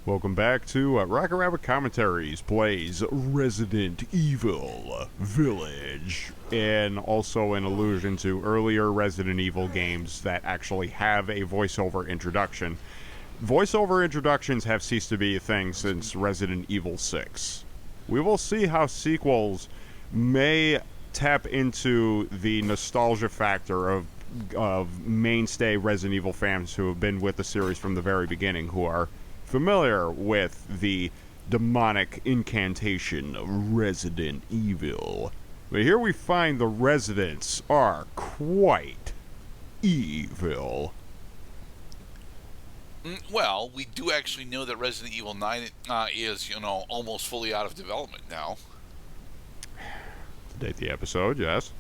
Welcome back to Rocket Rabbit Commentaries plays Resident Evil Village, and also an allusion to earlier Resident Evil games that actually have a voiceover introduction. Voiceover introductions have ceased to be a thing since Resident Evil 6. We will see how sequels may tap into the nostalgia factor of mainstay Resident Evil fans who have been with the series from the very beginning, who are familiar with the demonic incantation of Resident Evil. But here we find the residents are quite evil. Well, we do actually know that Resident Evil 9 is, almost fully out of development now. To date the episode, yes.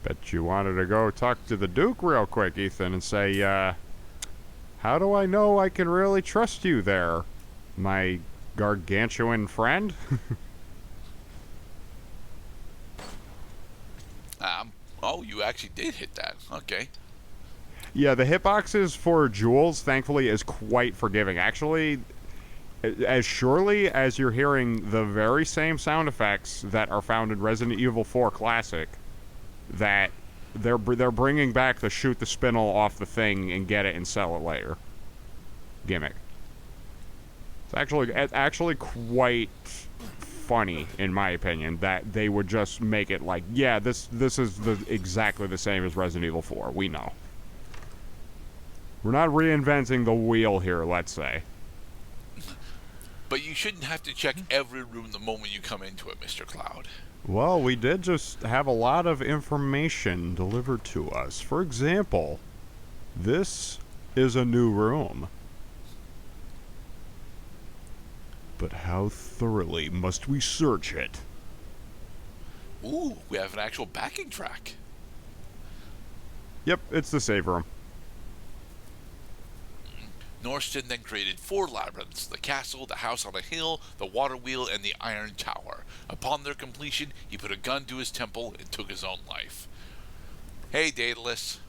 Bet you wanted to go talk to the Duke real quick, Ethan, and say, how do I know I can really trust you there, my gargantuan friend? Oh, you actually did hit that. Okay. Yeah, the hitboxes for Jules, thankfully, is quite forgiving. Actually, as surely as you're hearing the very same sound effects that are found in Resident Evil 4 Classic, that they're bringing back the shoot the spindle off the thing and get it and sell it later gimmick. It's actually quite funny, in my opinion, that they would just make it like, yeah, this is exactly the same as Resident Evil 4. We know. We're not reinventing the wheel here, let's say. But you shouldn't have to check every room the moment you come into it, Mr. Cloud. Well, we did just have a lot of information delivered to us. For example, this is a new room. But how thoroughly must we search it? Ooh, we have an actual backing track. Yep, it's the save room. Norston then created 4 labyrinths: the castle, the house on a hill, the water wheel, and the iron tower. Upon their completion, he put a gun to his temple and took his own life. Hey, Daedalus.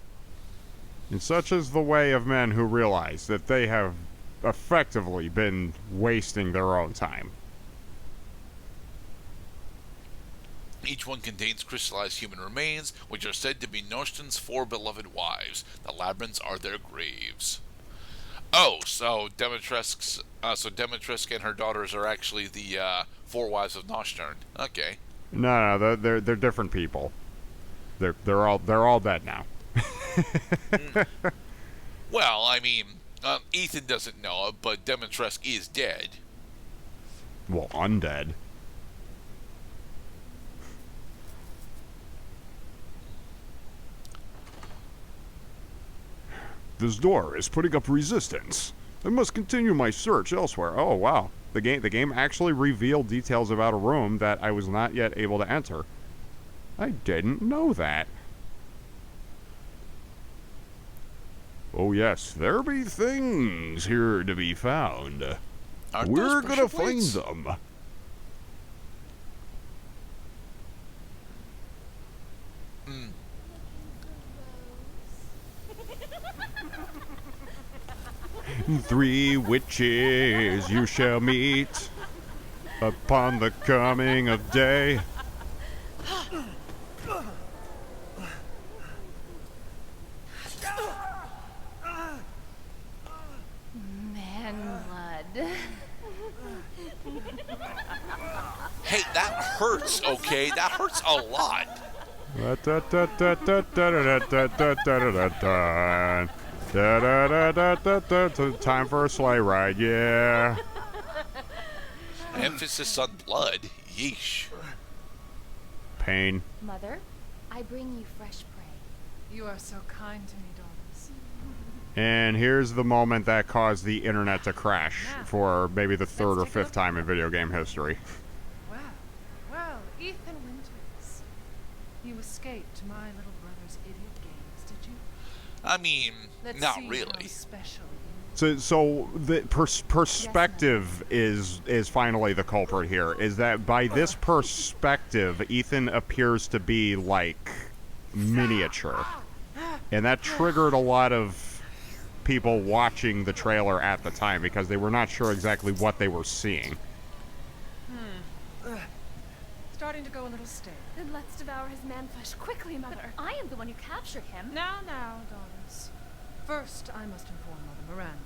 And such is the way of men who realize that they have effectively been wasting their own time. Each one contains crystallized human remains, which are said to be Norston's 4 beloved wives. The labyrinths are their graves. Oh, so Demetresk and her daughters are actually the 4 wives of Noshturn. Okay. No, they're different people. They're all dead now. Well, I mean, Ethan doesn't know it, but Demetresk is dead. Well, undead. This door is putting up resistance. I must continue my search elsewhere. Oh, wow. The game actually revealed details about a room that I was not yet able to enter. I didn't know that. Oh, yes, there be things here to be found. We're gonna find them. Three witches you shall meet upon the coming of day. Man blood. Hey, that hurts, okay? That hurts a lot. Time for a sleigh ride, yeah. Emphasis on blood. Yeesh. Pain. Mother, I bring you fresh prey. You are so kind to me, daughters. And here's the moment that caused the internet to crash for maybe the 3rd or 5th time in video game history. Well, Ethan Winters. You escaped my little brother's idiot games, did you? I mean, Let's not see really. How special So the perspective is finally the culprit here. Is that by this perspective, Ethan appears to be like miniature, and that triggered a lot of people watching the trailer at the time because they were not sure exactly what they were seeing. Starting to go a little stale. Then let's devour his man-flesh quickly, Mother. I am the one who captured him. Now, Doris. First, I must inform Mother Miranda.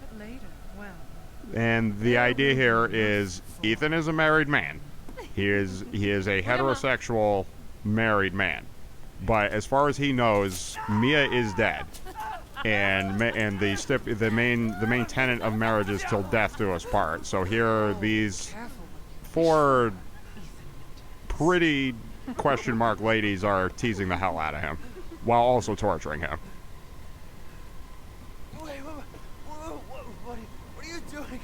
But later, well... And the idea here is Ethan is a married man. He is a heterosexual married man. But as far as he knows, Mia is dead. And the main tenet of marriage is till death do us part. So here these four pretty question mark ladies are teasing the hell out of him while also torturing him. Wait, what are you doing?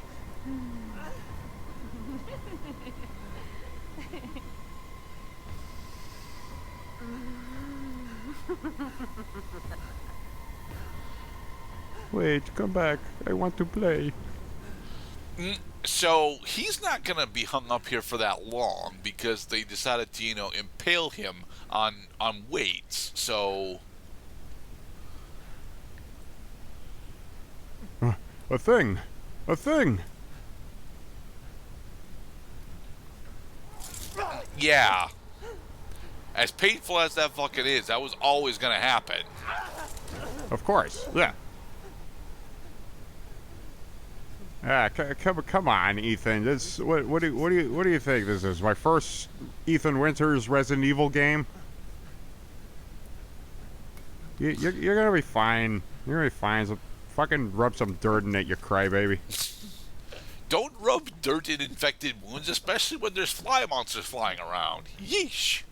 Wait, come back. I want to play. So he's not going to be hung up here for that long because they decided to, impale him on weights. So A thing. yeah, as painful as that fucking is, that was always going to happen. Of course. Yeah. Come on, Ethan. What do you think this is? My first Ethan Winters Resident Evil game? You're gonna be fine. You're gonna be fine. So fucking rub some dirt in it, you crybaby. Don't rub dirt in infected wounds, especially when there's fly monsters flying around. Yeesh.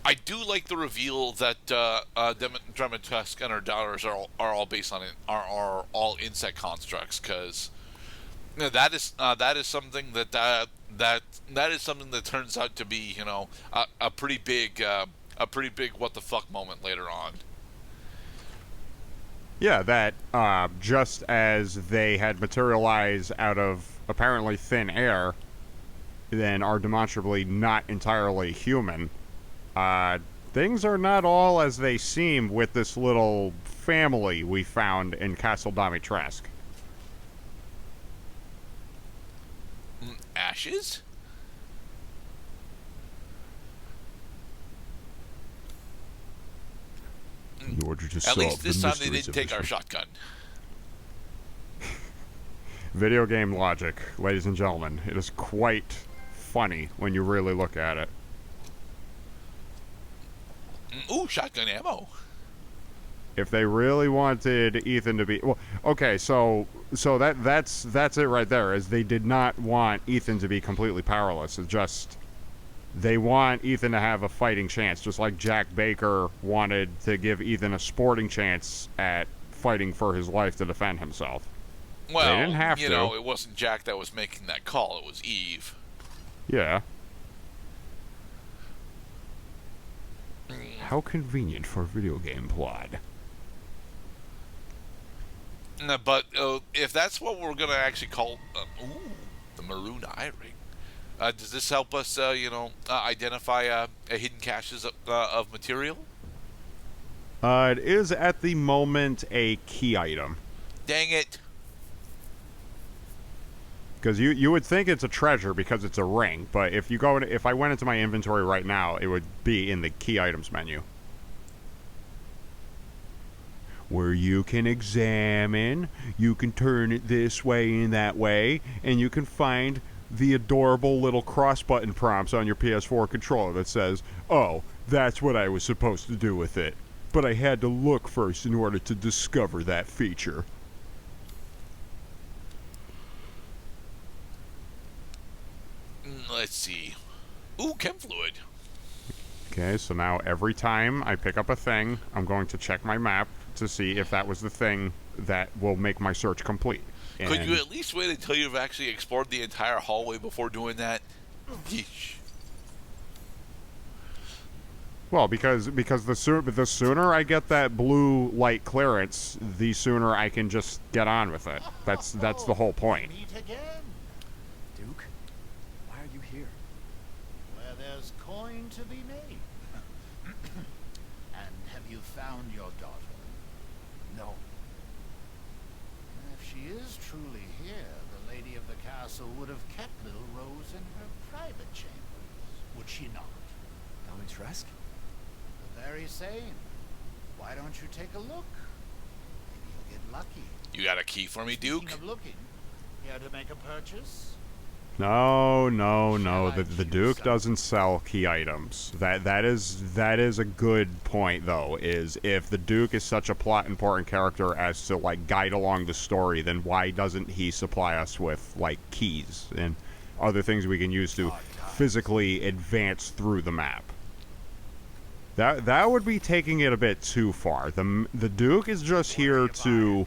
I do like the reveal that Dimitrescu and her daughters are all based on are all insect constructs, because that is something that is something that turns out to be a pretty big what the fuck moment later on. Yeah, that just as they had materialized out of apparently thin air, then are demonstrably not entirely human. Things are not all as they seem with this little family we found in Castle Dimitrescu. Ashes? In order to At solve least this the time they mysteries didn't of take this our shotgun. video game logic, ladies and gentlemen. It is quite funny when you really look at it. Ooh, shotgun ammo. If they really wanted Ethan to be okay, so that's it right there. Is they did not want Ethan to be completely powerless. It's just they want Ethan to have a fighting chance, just like Jack Baker wanted to give Ethan a sporting chance at fighting for his life to defend himself. Well, they didn't have to. It wasn't Jack that was making that call. It was Eve. Yeah. How convenient for a video game plot. But if that's what we're going to actually call... the maroon eye ring. Does this help us, identify hidden caches of material? It is at the moment a key item. Dang it. Because you would think it's a treasure because it's a ring, but if I went into my inventory right now, it would be in the key items menu. Where you can examine, you can turn it this way and that way, and you can find the adorable little cross button prompts on your PS4 controller that says, oh, that's what I was supposed to do with it. But I had to look first in order to discover that feature. Let's see. Ooh, chem fluid. Okay, so now every time I pick up a thing, I'm going to check my map to see if that was the thing that will make my search complete. And could you at least wait until you've actually explored the entire hallway before doing that? Yeesh. Well, because the sooner I get that blue light clearance, the sooner I can just get on with it. That's the whole point. Meet again, Duke, why are you here? where there's coin to be made. And have you found your daughter? No. If she is truly here, the lady of the castle would have kept little Rose in her private chambers, would she not? Dimitrescu? The very same. Why don't you take a look? Maybe you'll get lucky. You got a key for me, Duke? Speaking of looking, here to make a purchase? No. The Duke doesn't sell key items. That is a good point, though. Is if the Duke is such a plot important character as to like guide along the story, then why doesn't he supply us with like keys and other things we can use to physically advance through the map? That would be taking it a bit too far. The Duke is just here to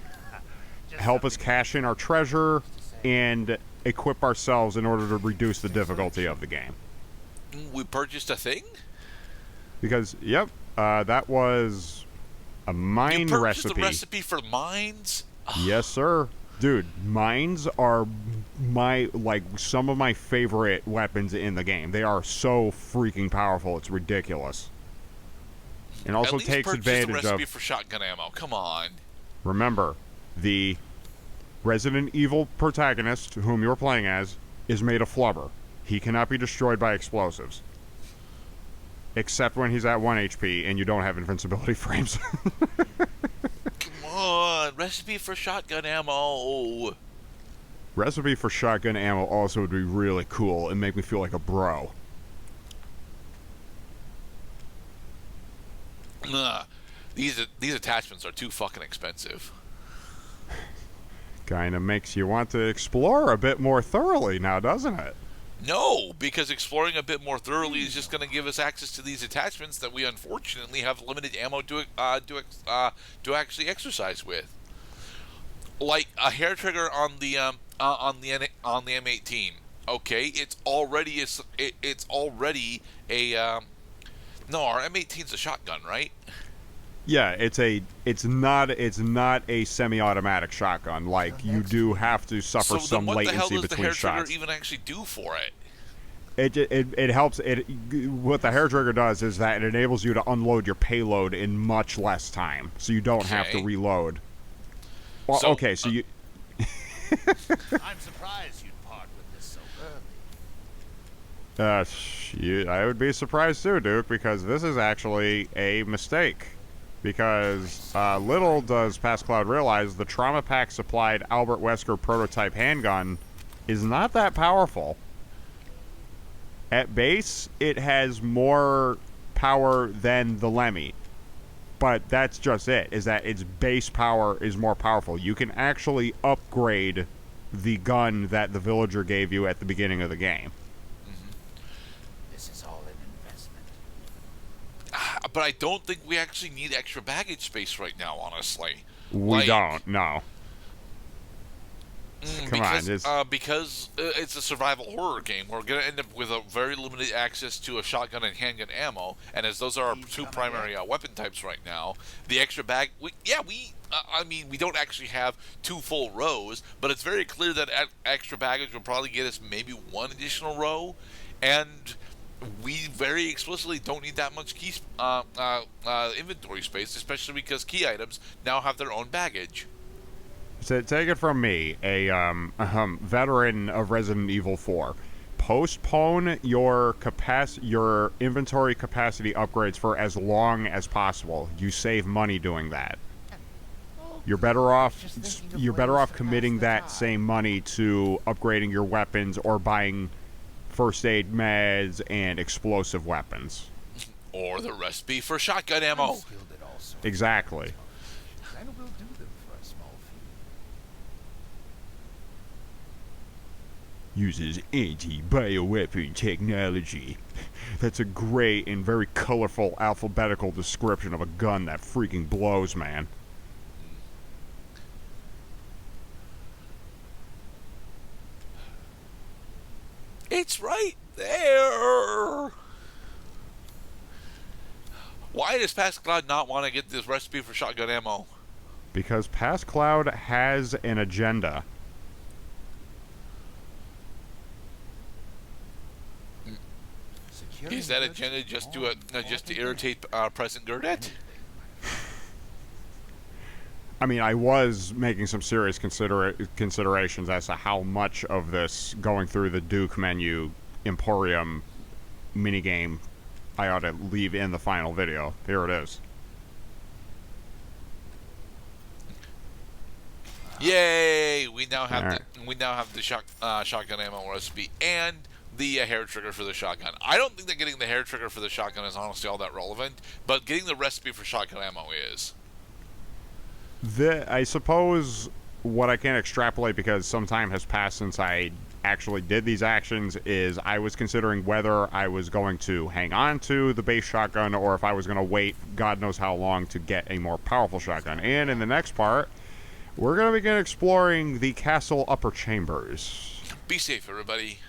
help us cash in our treasure and equip ourselves in order to reduce the difficulty of the game. We purchased a thing? Because, yep, that was a mine You purchased recipe. a recipe for mines? Yes, sir. Dude, mines are some of my favorite weapons in the game. They are so freaking powerful, it's ridiculous. And also At least takes purchase advantage a recipe of... for shotgun ammo. Come on. Remember, the Resident Evil protagonist, whom you're playing as, is made of flubber. He cannot be destroyed by explosives. Except when he's at 1 HP and you don't have invincibility frames. Come on. Recipe for shotgun ammo. Recipe for shotgun ammo also would be really cool and make me feel like a bro. Ugh. These attachments are too fucking expensive. Kinda makes you want to explore a bit more thoroughly now, doesn't it? No, because exploring a bit more thoroughly is just going to give us access to these attachments that we unfortunately have limited ammo to actually exercise with. Like a hair trigger on the M18. Okay, it's already a no, our M18's a shotgun, right? Yeah, it's not a semi-automatic shotgun. Like you do have to suffer So some then what the hell latency does the between hair shots. trigger even actually do for it? It helps. What the hair trigger does is that it enables you to unload your payload in much less time, so you don't have to Okay. reload. Well, So, okay, so you. I'm surprised you'd part with this so early. I would be surprised too, Duke, because this is actually a mistake. Because little does Past Cloud realize the Trauma Pack supplied Albert Wesker prototype handgun is not that powerful. At base, it has more power than the Lemmy. But that's just it, is that its base power is more powerful. You can actually upgrade the gun that the villager gave you at the beginning of the game. This is all an investment. But I don't think we actually need extra baggage space right now, honestly. We don't, no. Come on, because it's a survival horror game. We're going to end up with a very limited access to a shotgun and handgun ammo, and as those are our two primary weapon types right now, the extra bag... we don't actually have two full rows, but it's very clear that extra baggage will probably get us maybe one additional row, and we very explicitly don't need that much inventory space, especially because key items now have their own baggage. So take it from me, a veteran of Resident Evil 4. Postpone your inventory capacity upgrades for as long as possible. You save money doing that. You're better off committing that same money to upgrading your weapons or buying first aid meds and explosive weapons. Or the recipe for shotgun ammo. Exactly. And we'll do them for a small fee. Uses anti-bioweapon technology. That's a great and very colorful alphabetical description of a gun that freaking blows, man. It's right there. Why does Past Cloud not want to get this recipe for shotgun ammo? Because Past Cloud has an agenda. Securing Is that goods agenda is just more to important irritate President Gurdet? I mean, I was making some serious considerations as to how much of this going through the Duke menu Emporium minigame I ought to leave in the final video. Here it is. Yay! We now have Alright. the shotgun ammo recipe and the hair trigger for the shotgun. I don't think that getting the hair trigger for the shotgun is honestly all that relevant, but getting the recipe for shotgun ammo is. I suppose what I can extrapolate, because some time has passed since I actually did these actions, is I was considering whether I was going to hang on to the base shotgun or if I was going to wait God knows how long to get a more powerful shotgun. And in the next part, we're going to begin exploring the castle upper chambers. Be safe, everybody.